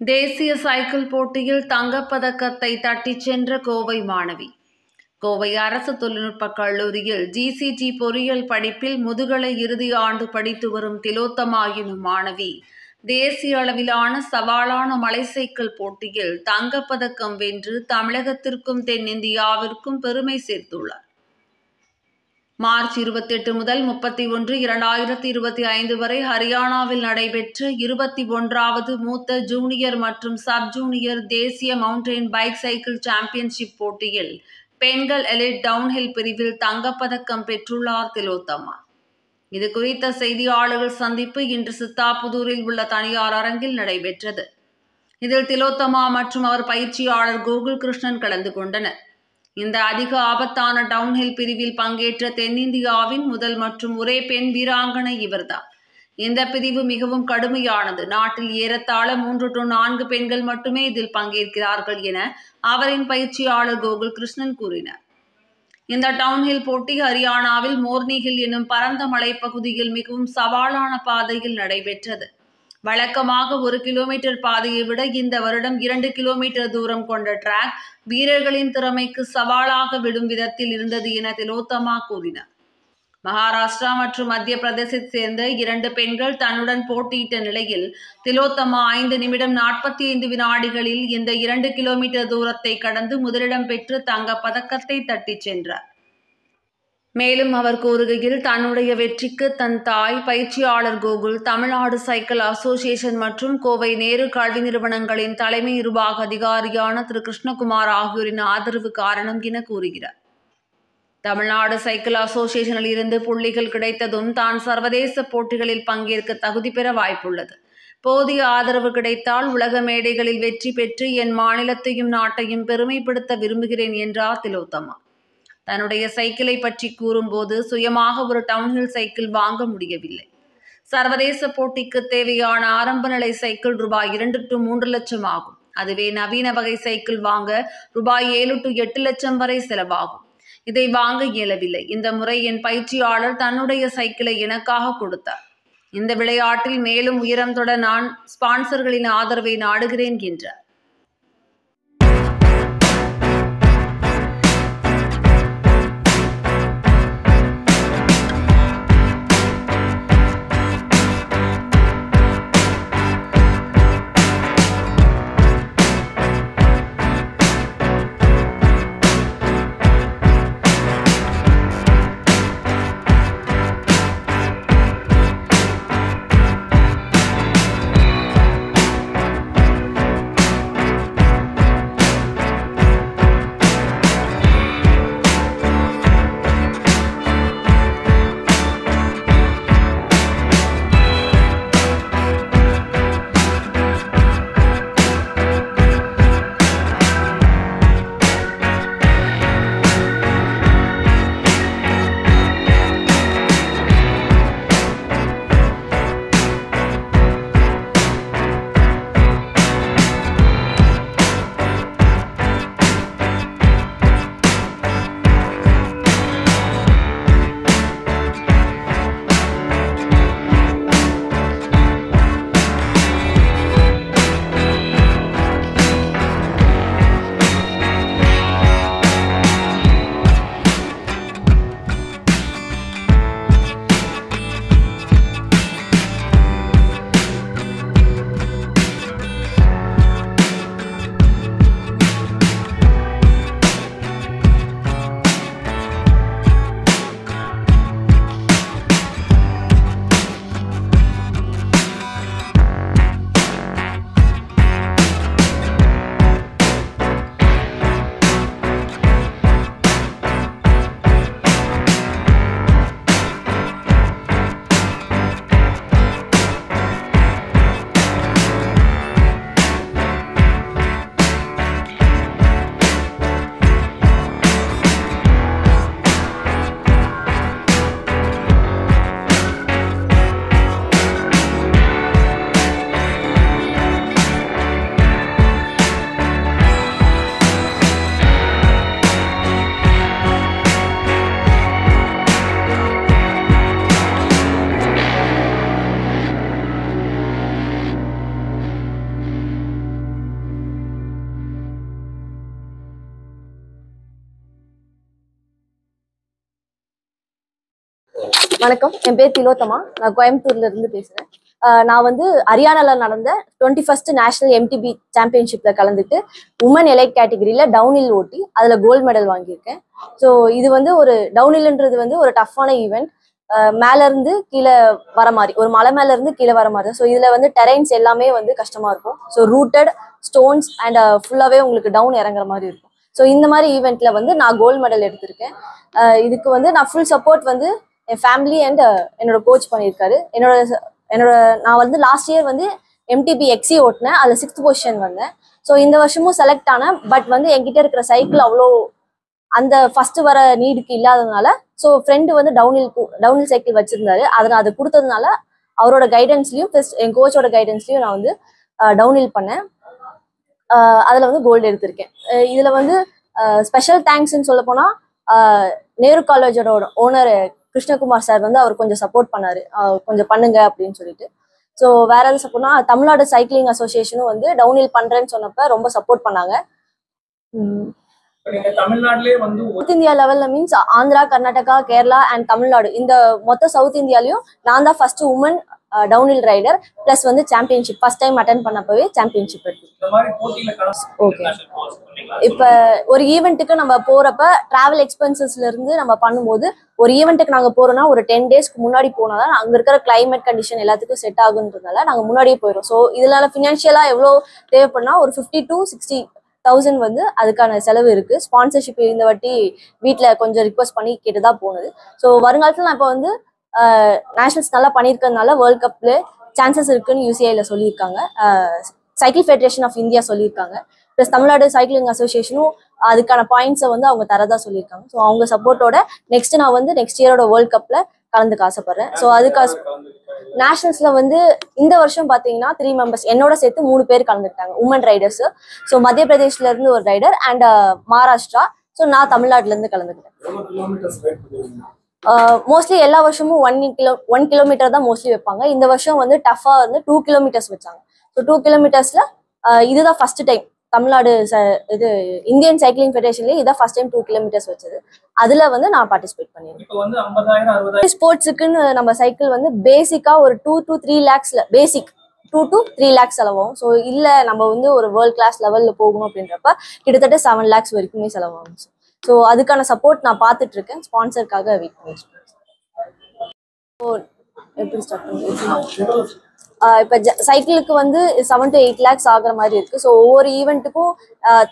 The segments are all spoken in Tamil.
தேசிய சைக்கிள் போட்டியில் தங்கப்பதக்கத்தை தட்டிச் சென்ற கோவை மாணவி. கோவை அரசு தொழில்நுட்பக் கல்லூரியில் GCT பொறியியல் படிப்பில் முதுகலை இறுதி ஆண்டு படித்து வரும் திலோத்தமா எனும் மாணவி தேசிய அளவிலான சவாலான மலை சைக்கிள் போட்டியில் தங்கப்பதக்கம் வென்று தமிழகத்திற்கும் தென்னிந்தியாவிற்கும் பெருமை சேர்த்துள்ளார். மார்ச் 28 முதல் 31, 2025 வரை ஹரியானாவில் நடைபெற்ற 21வது மூத்த ஜூனியர் மற்றும் சப் ஜூனியர் தேசிய மவுண்டன் பைக் சைக்கிள் சாம்பியன்ஷிப் போட்டியில் பெண்கள் எலிட் டவுன்ஹில் பிரிவில் தங்கப்பதக்கம் பெற்றுள்ளார் திலோத்தமா. இது குறித்த செய்தியாளர்கள் சந்திப்பு இன்று சித்தாபுதூரில் உள்ள தனியார் அரங்கில் நடைபெற்றது. இதில் திலோத்தமா மற்றும் அவர் பயிற்சியாளர் கோகுல் கிருஷ்ணன் கலந்து கொண்டனர். இந்த அதிக ஆபத்தான டவுன்ஹில் பிரிவில் பங்கேற்ற தென்னிந்தியாவின் முதல் மற்றும் ஒரே பெண் வீராங்கனை இவர்தான். இந்த பிரிவு மிகவும் கடுமையானது. நாட்டில் ஏறத்தாழ 3 to 4 பெண்கள் மட்டுமே இதில் பங்கேற்கிறார்கள் என அவரின் பயிற்சியாளர் கோகுல் கிருஷ்ணன் கூறினார். இந்த டவுன்ஹில் போட்டி ஹரியானாவில் மோர்னி ஹில் எனும் பரந்த மலைப்பகுதியில் மிகவும் சவாலான பாதையில் நடைபெற்றது. வழக்கமாக 1 கிலோமீட்டர் பாதையை விட இந்த வருடம் 2 கிலோமீட்டர் தூரம் கொண்ட டிராக் வீரர்களின் திறமைக்கு சவாலாக விடும் விதத்தில் இருந்தது என திலோத்தமா கூறினார். மகாராஷ்டிரா மற்றும் மத்திய பிரதேசத்தை சேர்ந்த 2 பெண்கள் தன்னுடன் போட்டியிட்ட நிலையில் திலோத்தமா 5 நிமிடம் 45 வினாடிகளில் இந்த 2 கிலோமீட்டர் தூரத்தை கடந்து முதலிடம் பெற்று தங்கப் பதக்கத்தை தட்டிச் சென்றார். மேலும் அவர் கூறுகையில், தன்னுடைய வெற்றிக்கு தன் தாய், பயிற்சியாளர் கோகுல், தமிழ்நாடு சைக்கிள் அசோசியேஷன் மற்றும் கோவை நேரு கல்வி நிறுவனங்களின் தலைமை நிர்வாக அதிகாரியான திரு கிருஷ்ணகுமார் ஆகியோரின் ஆதரவு காரணம் என கூறுகிறார். தமிழ்நாடு சைக்கிள் அசோசியேஷனில் இருந்து புள்ளிகள் கிடைத்ததும் தான் சர்வதேச போட்டிகளில் பங்கேற்க தகுதி பெற வாய்ப்புள்ளது. போதிய ஆதரவு கிடைத்தால் உலக மேடைகளில் வெற்றி பெற்று என் மாநிலத்தையும் நாட்டையும் பெருமைப்படுத்த விரும்புகிறேன் என்றார் திலோத்தமா. தன்னுடைய சைக்கிளை பற்றி கூறும்போது, சுயமாக ஒரு டவுன்ஹில் சைக்கிள் வாங்க முடியவில்லை. சர்வதேச போட்டிக்கு தேவையான ஆரம்ப நிலை சைக்கிள் ரூபாய் 2 to 3 லட்சம் ஆகும். அதுவே நவீன வகை சைக்கிள் வாங்க ரூபாய் 7 to 8 லட்சம் வரை செலவாகும். இதை வாங்க இயலவில்லை. இந்த முறை என் பயிற்சியாளர் தன்னுடைய சைக்கிளை எனக்காக கொடுத்தார். இந்த விளையாட்டில் மேலும் உயரம் தொட நான் ஸ்பான்சர்களின் ஆதரவை நாடுகிறேன் என்றார். வணக்கம், என் பேர் திலோத்தமா. நான் கோயம்புத்தூர்ல இருந்து பேசுறேன். நான் வந்து ஹரியானால நடந்த 21st நேஷனல் எம்டிபி சாம்பியன்ஷிப்ல கலந்துட்டு உமன் எலைட் கேட்டகரியில டவுன்ஹில் ஓட்டி அதுல கோல்டு மெடல் வாங்கியிருக்கேன். ஸோ இது வந்து ஒரு டவுன்ஹில்ன்றது வந்து ஒரு டஃப்பான ஈவெண்ட். மேல இருந்து கீழே வர மாதிரி, ஒரு மலை மேல இருந்து கீழே வர மாதிரி. ஸோ இதுல வந்து டெரைன்ஸ் எல்லாமே வந்து கஷ்டமா இருக்கும். ஸோ ரூட்டட் ஸ்டோன்ஸ் அண்ட் ஃபுல்லாவே உங்களுக்கு டவுன் இறங்குற மாதிரி இருக்கும். ஸோ இந்த மாதிரி ஈவெண்ட்ல வந்து நான் கோல்டு மெடல் எடுத்திருக்கேன். இதுக்கு வந்து நான் ஃபுல் சப்போர்ட் வந்து என் ஃபேமிலி அண்ட் என்னோட கோச் பண்ணியிருக்காரு. என்னோட நான் வந்து லாஸ்ட் இயர் வந்து எம்டிபி எக்ஸி ஓட்டினேன், அதில் 6th பொசிஷன் வந்தேன். ஸோ இந்த வருஷமும் செலக்ட் ஆனேன். பட் வந்து என்கிட்ட இருக்கிற சைக்கிள் அவ்வளோ அந்த ஃபர்ஸ்ட் வர நீடுக்கு இல்லாததுனால, ஸோ ஃப்ரெண்டு வந்து டவுன்ஹில் சைக்கிள் வச்சிருந்தாரு. அதை கொடுத்ததுனால அவரோட கைடன்ஸ்லையும் ப்ளஸ் என் கோச்சோட கைடன்ஸ்லையும் நான் வந்து டவுன்ஹில் பண்ணேன். அதில் வந்து கோல்டு எடுத்திருக்கேன். இதில் வந்து ஸ்பெஷல் தேங்க்ஸ்ன்னு சொல்ல போனால் நேரு காலேஜோட ஓனர் கிருஷ்ணகுமார் சார் வந்து அவர் கொஞ்சம் சப்போர்ட் பண்ணாரு, கொஞ்சம் பண்ணுங்க அப்படின்னு சொல்லிட்டு. ஸோ வேற எது சப்போர்ட்னா தமிழ்நாடு சைக்கிளிங் அசோசியேஷனும் வந்து டவுன்ஹில் பண்றேன்னு சொன்னப்ப ரொம்ப சப்போர்ட் பண்ணாங்க. தமிழ்நாட்டிலே வந்து சவுத் இந்தியா லெவல்ல மீன்ஸ் ஆந்திரா, கர்நாடகா, கேரளா அண்ட் தமிழ்நாடு, இந்த மொத்த சவுத் இந்தியாலையும் நான் தான் first woman downhill rider. Plus வந்து சாம்பியன்ஷிப் ஃபர்ஸ்ட் டைம் அட்டென்ட் பண்ணப்பவே சாம்பியன்ஷிப் எடுத்து. ஓகே, இப்போ ஒரு ஈவெண்ட்டுக்கு நம்ம போறப்ப டிராவல் எக்ஸ்பென்சஸ்ல இருந்து நம்ம பண்ணும்போது, ஒரு ஈவெண்ட்டுக்கு நாங்கள் போறோம்னா ஒரு 10 டேஸ்க்கு முன்னாடி போனாதான் அங்கே இருக்கிற கிளைமேட் கண்டிஷன் எல்லாத்துக்கும் செட் ஆகுன்றதுனால நாங்கள் முன்னாடியே போயிடும். ஸோ இதனால ஃபினான்ஷியலா எவ்வளோ தேவைப்படுனா ஒரு 50 to 60,000 வந்து அதுக்கான செலவு இருக்கு. ஸ்பான்சர்ஷிப் இந்த வாட்டி வீட்டில் கொஞ்சம் ரிக்வஸ்ட் பண்ணி கேட்டுதான் போனது. ஸோ வருங்காலத்தில் நான் இப்போ வந்து நேஷனல்ஸ் நல்லா பண்ணியிருக்கிறதுனால வேர்ல்ட் கப்ல சான்சஸ் இருக்குன்னு யூசிஐல சொல்லியிருக்காங்க, சைக்கிள் ஃபெடரேஷன் ஆஃப் இந்தியா சொல்லியிருக்காங்க. ப்ளஸ் தமிழ்நாடு சைக்கிளிங் அசோசியேஷனும் அதுக்கான பாயிண்ட்ஸை வந்து அவங்க தரதா சொல்லியிருக்காங்க. ஸோ அவங்க சப்போர்ட்டோட நெக்ஸ்ட் நான் வந்து நெக்ஸ்ட் இயரோட வேர்ல்ட் கப்ல கலந்துக்க ஆசைப்படுறேன். ஸோ அதுக்காக நேஷனல்ஸ்ல வந்து இந்த வருஷம் பார்த்தீங்கன்னா 3 மெம்பர்ஸ் என்னோட சேர்த்து 3 பேர் கலந்துட்டாங்க உமன் ரைடர்ஸ். ஸோ மத்திய பிரதேஷ்ல இருந்து ஒரு ரைடர் அண்ட் மகாராஷ்டிரா. ஸோ நான் தமிழ்நாட்டுல இருந்து கலந்துக்கிட்டேன். மோஸ்ட்லி எல்லா வருஷமும் 1 கிலோமீட்டர் தான் மோஸ்ட்லி வைப்பாங்க. இந்த வருஷம் வந்து டஃபா வந்து 2 கிலோமீட்டர்ஸ் வச்சாங்க. ஸோ 2 கிலோமீட்டர்ஸ்ல இதுதான் ஃபர்ஸ்ட் டைம் தமிழ்நாடு இது இந்தியன் சைக்கிளிங் ஃபெடரேஷன்லேயே இதான் ஃபர்ஸ்ட் டைம் 2 கிலோமீட்டர்ஸ் வச்சது. அதுல வந்து நான் பார்ட்டிசிபேட் பண்ணியிருக்கேன். ஸ்போர்ட்ஸுக்குன்னு நம்ம சைக்கிள் வந்து பேசிக்கா ஒரு 2 to 3 lakhsல பேசிக் 2 to 3 lakhs செலவாகும். ஸோ இல்லை நம்ம வந்து ஒரு வேர்ல்ட் கிளாஸ் லெவல்ல போகணும் அப்படின்றப்ப கிட்டத்தட்ட 7 lakhs வரைக்குமே செலவாகும். ஸோ அதுக்கான சப்போர்ட் நான் பார்த்துட்டு இருக்கேன், ஸ்பான்சருக்காக வெயிட் பண்ணிட்டு இருக்கேன். ஸோ எப்படி ஸ்டார்ட் பண்ணுறது? இப்போ சைக்கிளுக்கு வந்து 7 to 8 lakhs ஆகிற மாதிரி இருக்கு. ஸோ ஒவ்வொரு ஈவெண்ட்டுக்கும்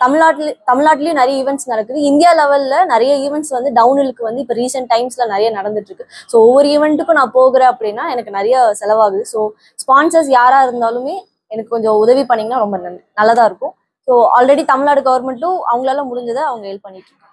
தமிழ்நாட்டிலயும் நிறைய ஈவெண்ட்ஸ் நடக்குது. இந்தியா லெவல்ல நிறைய ஈவெண்ட்ஸ் வந்து டவுன்ஹிலுக்கு வந்து இப்போ ரீசெண்ட் டைம்ஸ்ல நிறைய நடந்துட்டு இருக்கு. ஸோ ஒவ்வொரு ஈவெண்ட்டுக்கும் நான் போகிறேன் அப்படின்னா எனக்கு நிறைய செலவாகுது. ஸோ ஸ்பான்சர்ஸ் யாரா இருந்தாலுமே எனக்கு கொஞ்சம் உதவி பண்ணீங்கன்னா ரொம்ப நல்லதா இருக்கும். ஸோ ஆல்ரெடி தமிழ்நாடு கவர்மெண்ட்டும் அவங்களால முடிஞ்சதை அவங்க ஹெல்ப் பண்ணிட்டு இருக்காங்க.